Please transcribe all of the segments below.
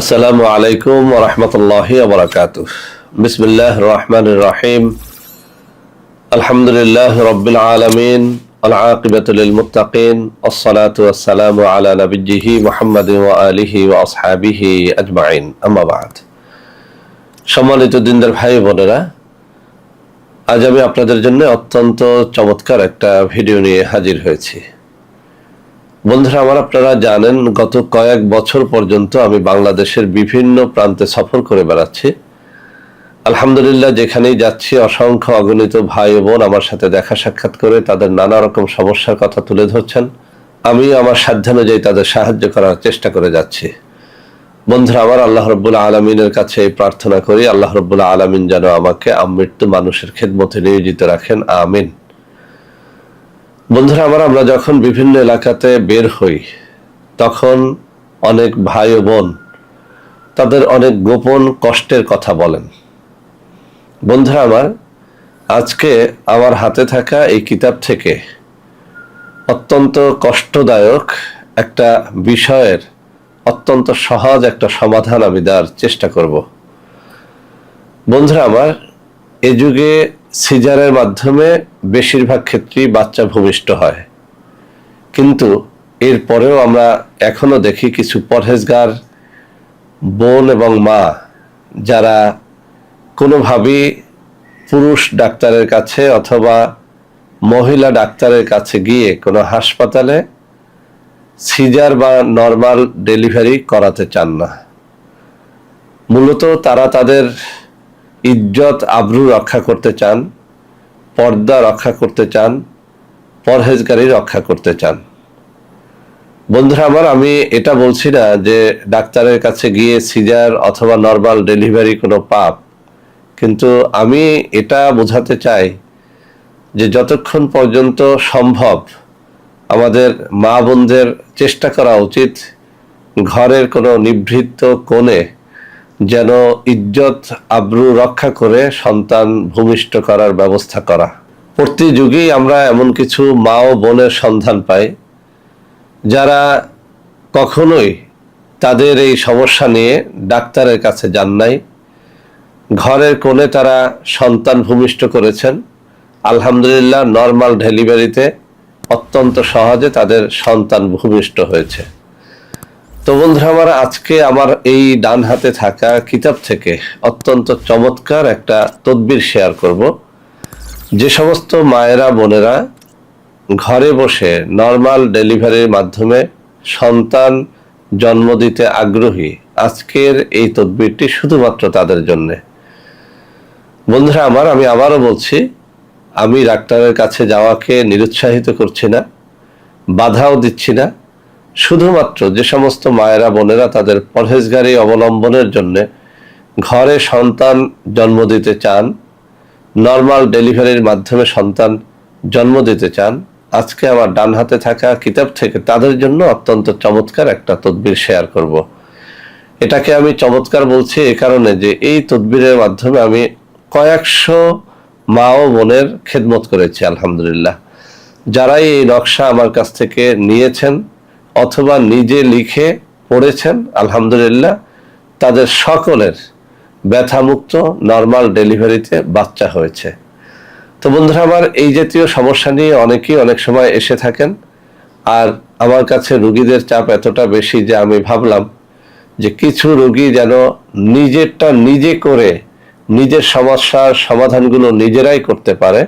আসসালামু আলাইকুম ওয়া রাহমাতুল্লাহি ওয়া বারাকাতুহু। বিসমিল্লাহির রহমানির রহিম। আলহামদুলিল্লাহি রাব্বিল আলামিন। ওয়াল আকিবাতু লিল মুত্তাকিন। ওয়াসসালাতু ওয়াসসালামু আলা নাবিয়্যিহি মুহাম্মাদিন ওয়া আলিহি ওয়া আসহাবিহি আজমাইন। আম্মা বা'দ। সম্মানিত দিনদার ভাই বোনেরা, আজ আমি আপনাদের জন্য অত্যন্ত চমৎকার একটা ভিডিও নিয়ে হাজির হয়েছি। বন্ধুরা আমার, আপনারা জানেন গত কয়েক বছর পর্যন্ত আমি বাংলাদেশের বিভিন্ন প্রান্তে সফর করে বেড়াচ্ছি। আলহামদুলিল্লাহ, যেখানেই যাচ্ছি অসংখ্য অগণিত ভাই ও বোন আমার সাথে দেখা সাক্ষাৎ করে তাদের নানা রকম সমস্যার কথা তুলে ধরছেন। আমি আমার সাধ্যানুযায়ী তাদের সাহায্য করার চেষ্টা করে যাচ্ছি। বন্ধুরা আমার, আল্লাহ রাব্বুল আলামিনের কাছে এই প্রার্থনা করি, আল্লাহ রাব্বুল আলামিন যেন আমাকে আমৃত্যু মানুষের খেদমতে নিয়োজিত রাখেন, আমিন। বন্ধুরা আমার, আমরা যখন বিভিন্ন এলাকাতে বের হই তখন অনেক ভাই ও বোন তাদের অনেক গোপন কষ্টের কথা বলেন। বন্ধুরা আমার, আজকে আমার হাতে থাকা এই কিতাব থেকে অত্যন্ত কষ্টদায়ক একটা বিষয়ের অত্যন্ত সহজ একটা সমাধান আমি দেওয়ার চেষ্টা করব। বন্ধুরা আমার, এ যুগে সিজারের মাধ্যমে বেশিরভাগ ক্ষেত্রেই বাচ্চা ভূমিষ্ঠ হয়, কিন্তু এরপরেও আমরা এখনো দেখি কিছু পরহেজগার বোন এবং মা যারা কোনোভাবেই পুরুষ ডাক্তারের কাছে অথবা মহিলা ডাক্তারের কাছে গিয়ে কোনো হাসপাতালে সিজার বা নর্মাল ডেলিভারি করাতে চান না। মূলত তারা তাদের ইজ্জত আবরু রক্ষা করতে চান, পর্দা রক্ষা করতে চান, পরহেজগারি রক্ষা করতে চান। বন্ধুরা আমার, আমি এটা বলছি না যে ডাক্তারের কাছে গিয়ে সিজার অথবা নর্মাল ডেলিভারি কোনো পাপ, কিন্তু আমি এটা বোঝাতে চাই যে যতক্ষণ পর্যন্ত সম্ভব আমাদের মা বোনদের চেষ্টা করা উচিত ঘরের কোনো নিভৃত কোণে যেন ইজ্জত আবরু রক্ষা করে সন্তান ভূমিষ্ঠ করার ব্যবস্থা করা। প্রতি যুগেই আমরা এমন কিছু মা ও বোনের সন্ধান পাই যারা কখনোই তাদের এই সমস্যা নিয়ে ডাক্তারের কাছে যান নাই। ঘরের কোণে তারা সন্তান ভূমিষ্ঠ করেছেন, আলহামদুলিল্লাহ নর্মাল ডেলিভারিতে অত্যন্ত সহজে তাদের সন্তান ভূমিষ্ঠ হয়েছে। তো বন্ধুরা আমার, আজকে আমার এই ডান হাতে থাকা কিতাব থেকে অত্যন্ত চমৎকার একটা তদবির শেয়ার করব। যে সমস্ত মায়েরা বোনেরা ঘরে বসে নর্মাল ডেলিভারির মাধ্যমে সন্তান জন্ম দিতে আগ্রহী, আজকের এই তদবিরটি শুধুমাত্র তাদের জন্যে। বন্ধুরা আমার, আমি আবারও বলছি, আমি ডাক্তারের কাছে যাওয়াকে নিরুৎসাহিত করছি না, বাধাও দিচ্ছি না। শুধুমাত্র যে সমস্ত মায়েরা বোনেরা তাদের পরহেজগারি অবলম্বনের জন্য ঘরে সন্তান জন্ম দিতে চান, নর্মাল ডেলিভারির মাধ্যমে সন্তান জন্ম দিতে চান, আজকে আমার ডান হাতে থাকা কিতাব থেকে তাদের জন্য অত্যন্ত চমৎকার একটা তদবির শেয়ার করব। এটাকে আমি চমৎকার বলছি এ কারণে যে এই তদবিরের মাধ্যমে আমি কয়েকশো মা ও বোনের খেদমত করেছি আলহামদুলিল্লাহ। যারাই এই নকশা আমার কাছ থেকে নিয়েছেন অথবা নিজে লিখে পড়েছেন, আলহামদুলিল্লাহ তাদের সকলের ব্যথামুক্ত নর্মাল ডেলিভারিতে বাচ্চা হয়েছে। তো বন্ধুরা আমার, এই জাতীয় সমস্যা নিয়ে অনেকেই অনেক সময় এসে থাকেন, আর আমার কাছে রোগীদের চাপ এতটা বেশি যে আমি ভাবলাম যে কিছু রোগী যেন নিজেরটা নিজে করে নিজের সমস্যার সমাধানগুলো নিজেরাই করতে পারে,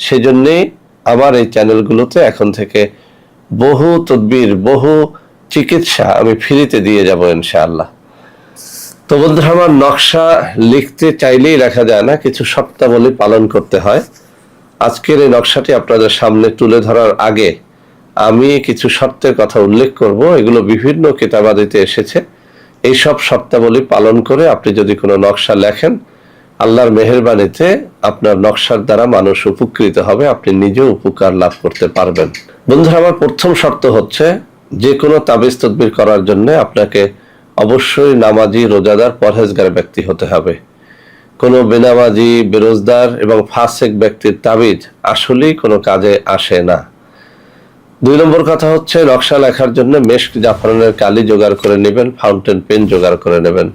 সেজন্যেই আমার এই চ্যানেলগুলোতে এখন থেকে বহু তদবির, বহু চিকিৎসা আমি ফ্রিতে দিয়ে যাব ইনশাআল্লাহ। তো বন্ধুরা আমার, নকশা লিখতে চাইলেই লেখা যায় না, কিছু শর্তাবলী পালন করতে হয়। আজকের এই নকশাটি আপনাদের সামনে তুলে ধরার আগে আমি কিছু শর্তের কথা উল্লেখ করব। এগুলো বিভিন্ন কিতাবাদিতে এসেছে। এই সব শর্তাবলী পালন করে আপনি যদি কোনো নকশা লেখেন, আল্লাহর মেহেরবানিতে আপনার নকশার দ্বারা মানুষ উপকৃত হবে, আপনি নিজেও উপকার লাভ করতে পারবেন। বন্ধুরা আমার, প্রথম শর্ত হচ্ছে যে কোনো তাবিজ তদবির করার জন্য আপনাকে অবশ্যই নামাজি, রোজাদার, পরহেজগার ব্যক্তি হতে হবে। কোনো বেনামাজি, বেরোজদার এবং ফাসেক ব্যক্তির তাবিজ আসলেই কোনো কাজে আসে না। 2 নম্বর কথা হচ্ছে নকশা লেখার জন্য মেশক জাফরানের কালি জোগাড় করে নেবেন, ফাউন্টেন পেন জোগাড় করে নেবেন।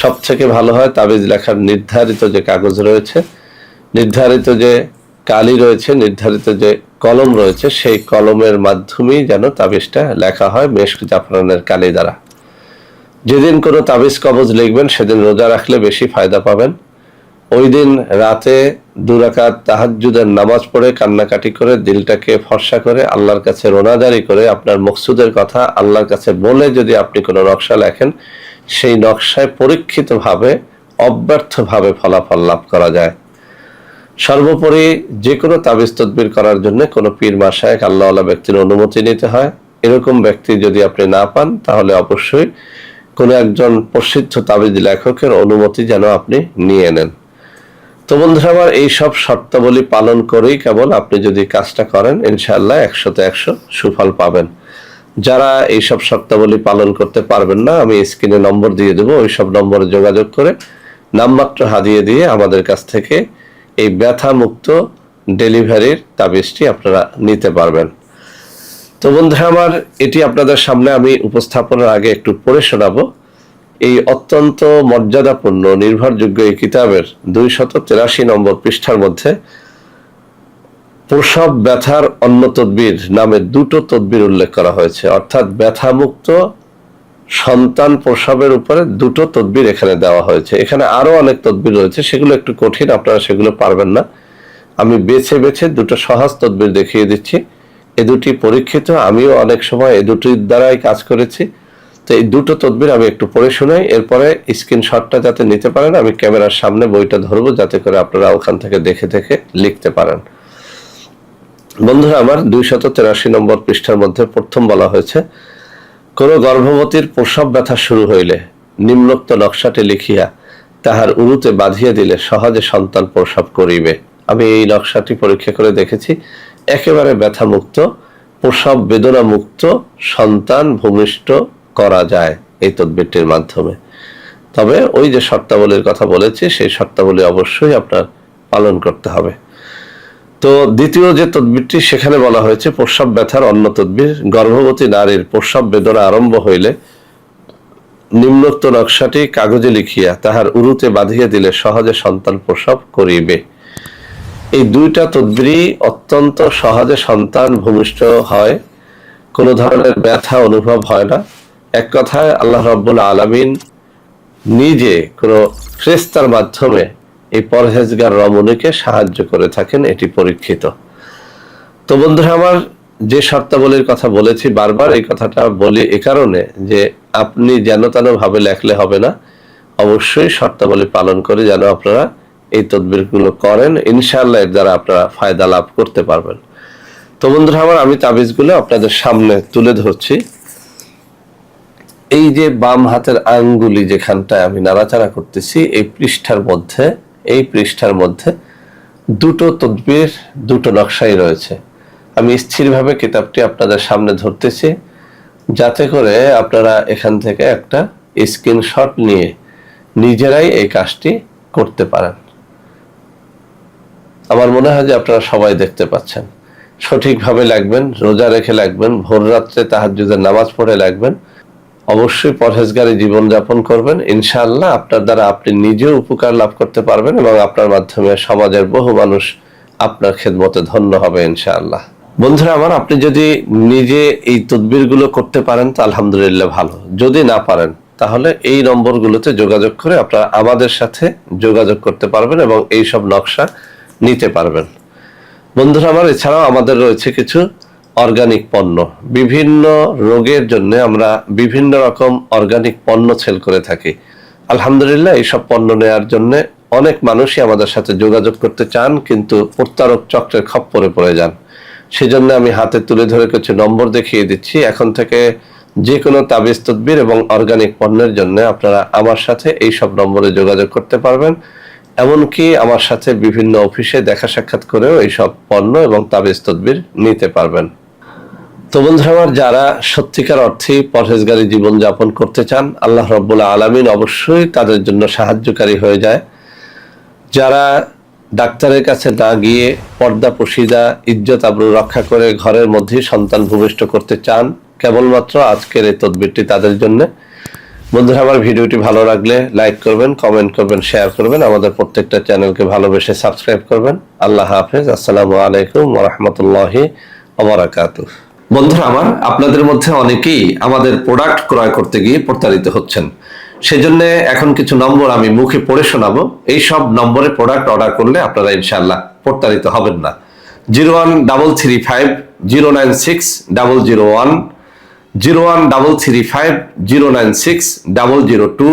সব থেকে ভালো হয় তাবিজ লেখার নির্ধারিত যে কাগজ রয়েছে, নির্ধারিত যে কালি রয়েছে, নির্ধারিত যে কলম রয়েছে, সেই কলমের মাধ্যমেই যেন তাবিজটা লেখা হয় মেশক জাফরানের কালি দ্বারা। যেদিন কোনো তাবিজ কবজ লিখবেন সেদিন রোজা রাখলে বেশি ফায়দা পাবেন। ওই দিন রাতে 2 রাকাত তাহাজ্জুদের নামাজ পড়ে কান্নাকাটি করে দিলটাকে ফর্সা করে আল্লাহর কাছে রোনাজারি করে আপনার মকসুদের কথা আল্লাহর কাছে বলে যদি আপনি কোনো নকশা লেখেন, সেই নকশায় পরীক্ষিতভাবে অব্যর্থভাবে ফলাফল লাভ করা যায়। সর্বোপরি যে কোনো তাবিজ তদবির করার জন্য কোনো পীর মাশায়েখ আল্লাহওয়ালা ব্যক্তির অনুমতি নিতে হয়। এরকম ব্যক্তি যদি আপনি না পান তাহলে অবশ্যই কোনো একজন প্রসিদ্ধ তাবিজ লেখকের অনুমতি যেন আপনি নিয়ে নেন। তো বন্ধুরা আমার, এই সব শর্তাবলী পালন করেই কেবল আপনি যদি কাজটা করেন ইনশাআল্লাহ 100তে 100 সুফল পাবেন। যারা এই সব শর্তাবলী পালন করতে পারবেন না, আমি স্ক্রিনে নম্বর দিয়ে দেবো, ওই সব নম্বরে যোগাযোগ করে নামমাত্র হাদিয়ে দিয়ে আমাদের কাছ থেকে এই ব্যথা মুক্ত ডেলিভারির তাবিজটি আপনারা নিতে পারবেন। তো বন্ধুরা আমার, এটি আপনাদের সামনে আমি উপস্থাপনের আগে একটু পড়ে শোনাবো। এই অত্যন্ত মর্যাদাপূর্ণ নির্ভরযোগ্য এই কিতাবের 283 নম্বর পৃষ্ঠার মধ্যে প্রসব ব্যথার অন্য তদবির নামে 2টো তদবির উল্লেখ করা হয়েছে। অর্থাৎ ব্যথামুক্ত সন্তান প্রসবের উপরে 2টো তদবির এখানে দেওয়া হয়েছে। এখানে আরো অনেক তদবির রয়েছে, সেগুলো একটু কঠিন, আপনারা সেগুলো পারবেন না। আমি বেছে বেছে 2টো সহজ তদবির দেখিয়ে দিচ্ছি। এই দুটি পরীক্ষিত, আমিও অনেক সময় এই দুটির দ্বারাই কাজ করেছি। তো এই 2টো তদবির আমি একটু পড়ে শোনাই, এরপরে স্ক্রিনশটটা যাতে নিতে পারেন, আমি ক্যামেরার সামনে বইটা ধরবো যাতে করে আপনারা ওখান থেকে দেখে দেখে লিখতে পারেন। বন্ধুরা আমার, 283 নম্বর পৃষ্ঠার মধ্যে প্রথম বলা হয়েছে, কোন গর্ভবতীর প্রসব ব্যথা শুরু হইলে নিম্নোক্ত নকশাটি লিখিয়া তাহার উরুতে বাঁধিয়া দিলে সহজে সন্তান প্রসব করিবে। আমি এই নকশাটি পরীক্ষা করে দেখেছি, একেবারে ব্যথামুক্ত, প্রসব বেদনা মুক্ত সন্তান ভূমিষ্ঠ করা যায় এই তদবিরটির মাধ্যমে। তবে ওই যে শর্তাবলীর কথা বলেছি, সেই শর্তাবলী অবশ্যই আপনার পালন করতে হবে। তো দ্বিতীয় যে তদবিরটি, সেখানে বলা হয়েছে প্রসব ব্যথার অন্য তদবির, গর্ভবতী নারীর প্রসব বেদনা আরম্ভ হইলে নিম্নোক্ত নকশাটি কাগজে লিখিয়া তাহার উরুতে বাঁধিয়া দিলে সহজে সন্তান প্রসব করিবে। এই 2টা তদবিরই অত্যন্ত সহজে সন্তান ভূমিষ্ঠ হয়, কোনো ধরনের ব্যথা অনুভব হয় না। এক কথায় আল্লাহ রাব্বুল আলামিন নিজে কোনো ফেরেশতার মাধ্যমে এই পরহেজগার রমণীকে সাহায্য করে থাকেন, এটি পরীক্ষিত। তো বন্ধুরা আমার, যে শর্তাবলীর কথা বলেছি বারবার এই কথাটা বলি এ কারণে যে আপনি যেন তেন ভাবে লেখলে হবে না, অবশ্যই শর্তাবলী পালন করে যেন আপনারা এই তদবিরগুলো করেন, ইনশাআল্লাহ এর দ্বারা আপনারা ফায়দা লাভ করতে পারবেন। তো বন্ধুরা আমার, আমি তাবিজগুলো আপনাদের সামনে তুলে ধরছি। এই যে বাম হাতের আঙ্গুলি যেখানটায় আমি নাড়াচাড়া করতেছি, এই পৃষ্ঠার মধ্যে 2টো তদবির, 2টো নকশাই রয়েছে। আমি স্থিরভাবে কিতাবটি আপনাদের সামনে ধরতেছি যাতে করে আপনারা এখান থেকে একটা স্ক্রিনশট নিয়ে নিজেরাই এই কাজটি করতে পারেন। আমার মনে হয় যে আপনারা সবাই দেখতে পাচ্ছেন। সঠিকভাবে লাগবেন, রোজা রেখে লাগবেন, ভোর রাত্রে তাহাজ্জুদের নামাজ পড়ে লাগবেন, অবশ্যই পরহেজগারী জীবনযাপন করবেন। ইনশাআল্লাহ আপনার দ্বারা আপনি নিজেও উপকার লাভ করতে পারবেন এবং আপনার মাধ্যমে সমাজের বহু মানুষ আপনার খেদমতে ধন্য হবে ইনশাআল্লাহ। বন্ধুরা আমার, আপনি যদি নিজে এই তদবিরগুলো করতে পারেন তো আলহামদুলিল্লাহ ভালো, যদি না পারেন তাহলে এই নম্বরগুলোতে যোগাযোগ করে আপনারা আমাদের সাথে যোগাযোগ করতে পারবেন এবং এই সব নকশা নিতে পারবেন। বন্ধুরা আমার, এছাড়াও আমাদের রয়েছে কিছু অর্গানিক পণ্য। বিভিন্ন রোগের জন্য আমরা বিভিন্ন রকম অর্গানিক পণ্য সেল করে থাকি। আলহামদুলিল্লাহ এইসব পণ্য নেওয়ার জন্য অনেক মানুষই আমাদের সাথে যোগাযোগ করতে চান, কিন্তু প্রতারক চক্রের খপ্পরে পড়ে যান। সেজন্য আমি হাতে তুলে ধরে কিছু নম্বর দেখিয়ে দিচ্ছি। এখন থেকে যে কোনো তাবিজ তদবির এবং অর্গানিক পণ্যের জন্য আপনারা আমার সাথে এই সব নম্বরে যোগাযোগ করতে পারবেন, এমনকি আমার সাথে বিভিন্ন অফিসে দেখা সাক্ষাৎ করেও এইসব পণ্য এবং তাবিজ তদবির নিতে পারবেন। তো বন্ধুরা আমার, যারা সত্যিকার অর্থে পরহেজগারী জীবন যাপন করতে চান, আল্লাহ রাব্বুল আলামিন অবশ্যই তাদের জন্য সাহায্যকারী হয়ে যায়। যারা ডাক্তারের কাছে না গিয়ে পর্দা পুশিদা ইজ্জত আবরু রক্ষা করে ঘরের মধ্যে সন্তান ভূমিষ্ঠ করতে চান, কেবলমাত্র আজকের এই তদবিরটি তাদের জন্য। বন্ধুরা, আমার ভিডিওটি ভালো লাগলে লাইক করবেন, কমেন্ট করবেন, শেয়ার করবেন, আমাদের প্রত্যেকটা চ্যানেলকে ভালোবেসে সাবস্ক্রাইব করবেন। আল্লাহ হাফেজ। আসসালামু আলাইকুম ওয়া রাহমাতুল্লাহি ওয়া বারাকাতুহু। বন্ধুরা আমার, আপনাদের মধ্যে অনেকেই আমাদের প্রোডাক্ট ক্রয় করতে গিয়ে প্রতারিত হচ্ছেন। সেজন্য এখন কিছু নম্বর আমি মুখে পড়ে শোনাবো। এই সব নম্বরে প্রোডাক্ট অর্ডার করলে আপনারা ইনশাআল্লাহ প্রতারিত হবেন না। 01335096001, 01335096002,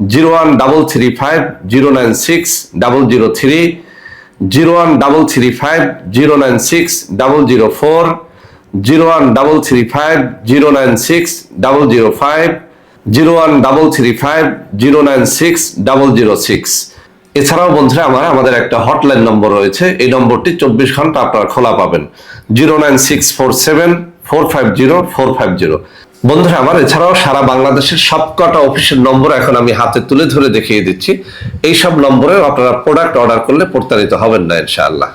01335096003, 01335096004, 01335096005, 01335096006। এছাড়াও বন্ধুরা আমার, আমাদের একটা হটলাইন নম্বর রয়েছে। এই নম্বরটি 24 ঘন্টা আপনারা খোলা পাবেন। 09647450450। বন্ধুরা আমার, এছাড়াও সারা বাংলাদেশের সবকটা অফিসের নম্বর এখন আমি হাতে তুলে ধরে দেখিয়ে দিচ্ছি। এই সব নম্বরে আপনারা প্রোডাক্ট অর্ডার করলে প্রতারিত হবেন না ইনশাআল্লাহ।